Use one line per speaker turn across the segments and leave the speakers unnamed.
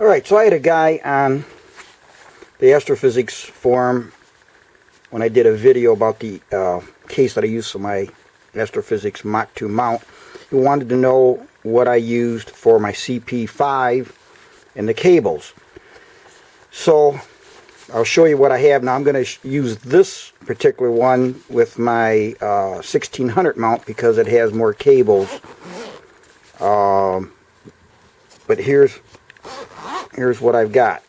Alright, so I had a guy on the Astro-Physics forum when I did a video about the case that I used for my Astro-Physics Mach 2 mount. He wanted to know what I used for my CP5 and the cables. So I'll show you what I have. Now I'm going to use this particular one with my 1600 mount because it has more cables. But here's what I've got.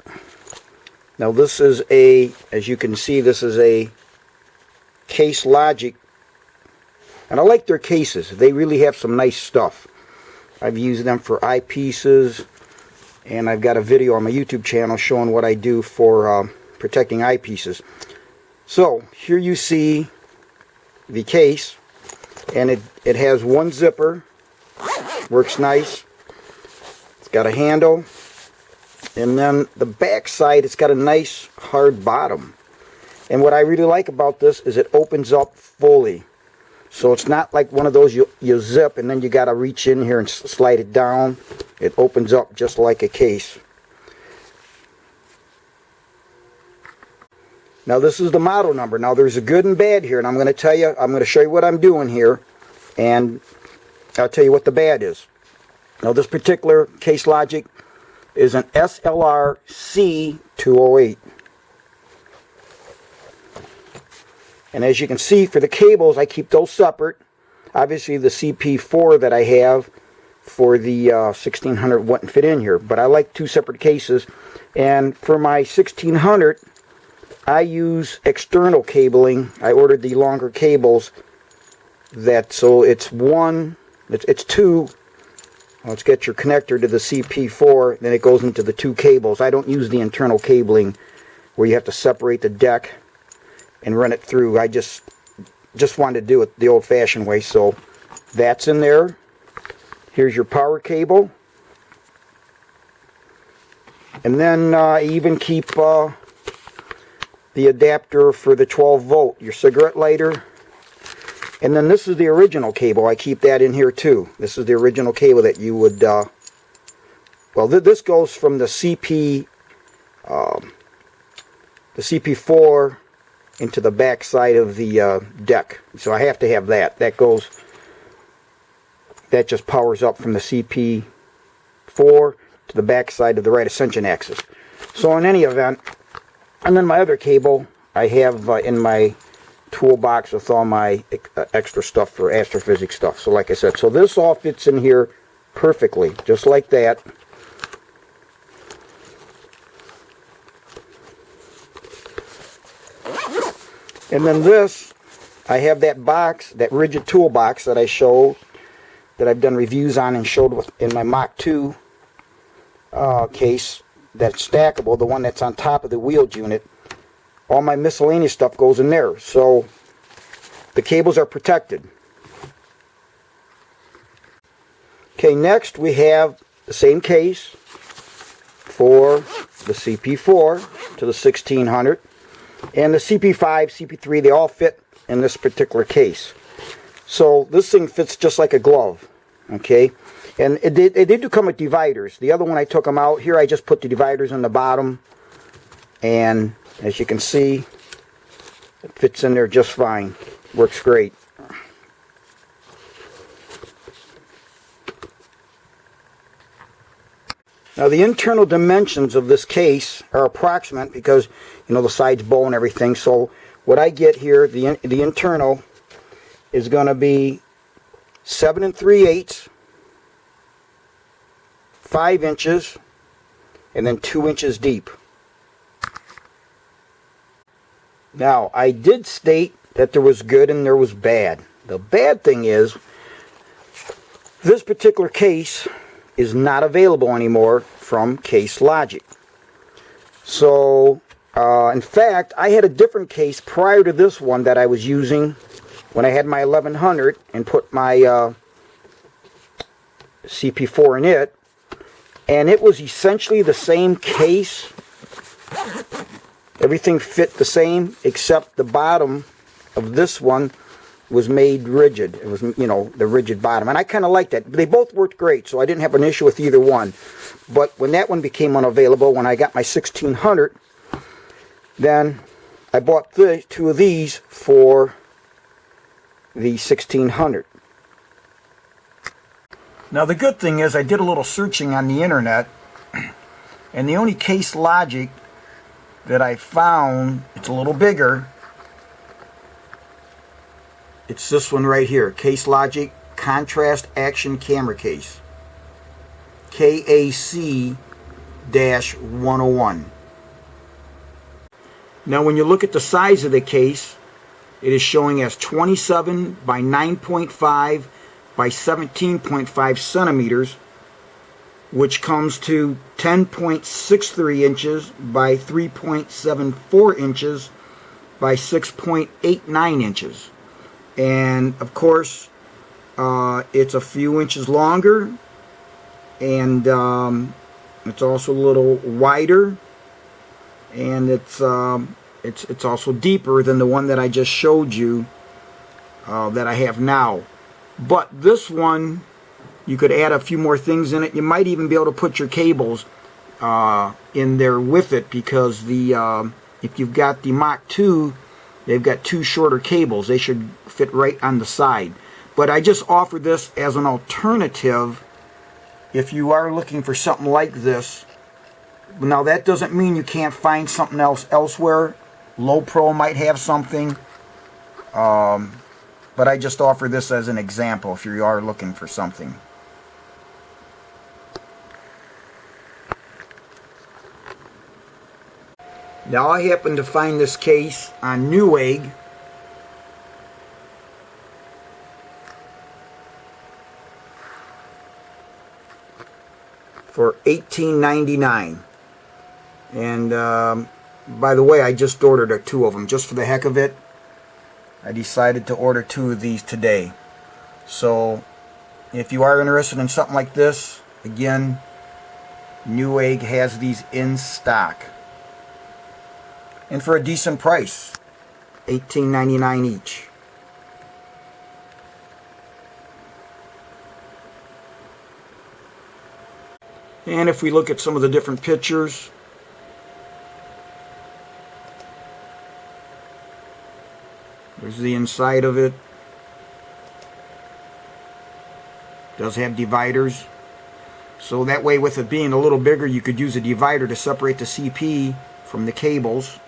Now this is as you can see, this is a Case Logic, and I like their cases. They really have some nice stuff. I've used them for eyepieces, and I've got a video on my YouTube channel showing what I do for protecting eyepieces. So here you see the case, and it has one zipper, works nice. It's got a handle, and then the back side, it's got a nice hard bottom. And what I really like about this is it opens up fully. So it's not like one of those you zip and then you got to reach in here and slide it down. It opens up just like a case. Now this is the model number. Now there's a good and bad here, and I'm going to show you what I'm doing here, and I'll tell you what the bad is. Now this particular Case Logic is an SLR C208. And as you can see, for the cables, I keep those separate. Obviously the CP4 that I have for the 1600 wouldn't fit in here, but I like two separate cases. And for my 1600, I use external cabling. I ordered the longer cables, so it's two. Let's get your connector to the CP4, then it goes into the two cables. I don't use the internal cabling where you have to separate the deck and run it through. I just wanted to do it the old-fashioned way. So that's in there. Here's your power cable, and then I even keep the adapter for the 12-volt, your cigarette lighter. And then this is the original cable. I keep that in here too. This is the original cable that you would well, this goes from the CP4 into the back side of the deck. So I have to have that. That just powers up from the CP4 to the back side of the right ascension axis. So in any event, and then my other cable I have in my toolbox with all my extra stuff for Astro-Physics stuff. So like I said, so this all fits in here perfectly, just like that. And then this, I have that box, that rigid toolbox that I showed, that I've done reviews on and showed in my Mach 2 case, that's stackable, the one that's on top of the wheeled unit. All my miscellaneous stuff goes in there, so the cables are protected. Okay, next we have the same case for the CP4 to the 1600. And the CP5, CP3, they all fit in this particular case. So this thing fits just like a glove, okay? And it did come with dividers. The other one I took them out. Here I just put the dividers on the bottom, and as you can see, it fits in there just fine. Works great. Now the internal dimensions of this case are approximate because, you know, the sides bow and everything. So what I get here, the internal is going to be 7 3/8, 5 inches, and then 2 inches deep. Now I did state that there was good and there was bad. The bad thing is this particular case is not available anymore from Case Logic. So in fact, I had a different case prior to this one that I was using when I had my 1100 and put my CP4 in it, and it was essentially the same case. Everything fit the same except the bottom of this one was made rigid. It was, you know, the rigid bottom. And I kind of liked that. They both worked great, so I didn't have an issue with either one. But when that one became unavailable, when I got my 1600, then I bought two of these for the 1600. Now the good thing is I did a little searching on the internet, and the only Case Logic that I found, it's a little bigger, it's this one right here, Case Logic Contrast Action Camera Case, KAC-101. Now when you look at the size of the case, it is showing as 27 by 9.5 by 17.5 centimeters, which comes to 10.63 inches by 3.74 inches by 6.89 inches. And of course, it's a few inches longer, and it's also a little wider, and it's also deeper than the one that I just showed you that I have now. But this one, you could add a few more things in it. You might even be able to put your cables in there with it, because the if you've got the Mach 2, they've got two shorter cables. They should fit right on the side. But I just offer this as an alternative if you are looking for something like this. Now that doesn't mean you can't find something else elsewhere. Low Pro might have something. But I just offer this as an example if you are looking for something. Now I happen to find this case on Newegg. For $18.99. And by the way, I just ordered two of them just for the heck of it. I decided to order two of these today. So if you are interested in something like this, again, Newegg has these in stock, and for a decent price, $18.99 each. And if we look at some of the different pictures, there's the inside of it. Does have dividers. So that way, with it being a little bigger, you could use a divider to separate the CP from the cables.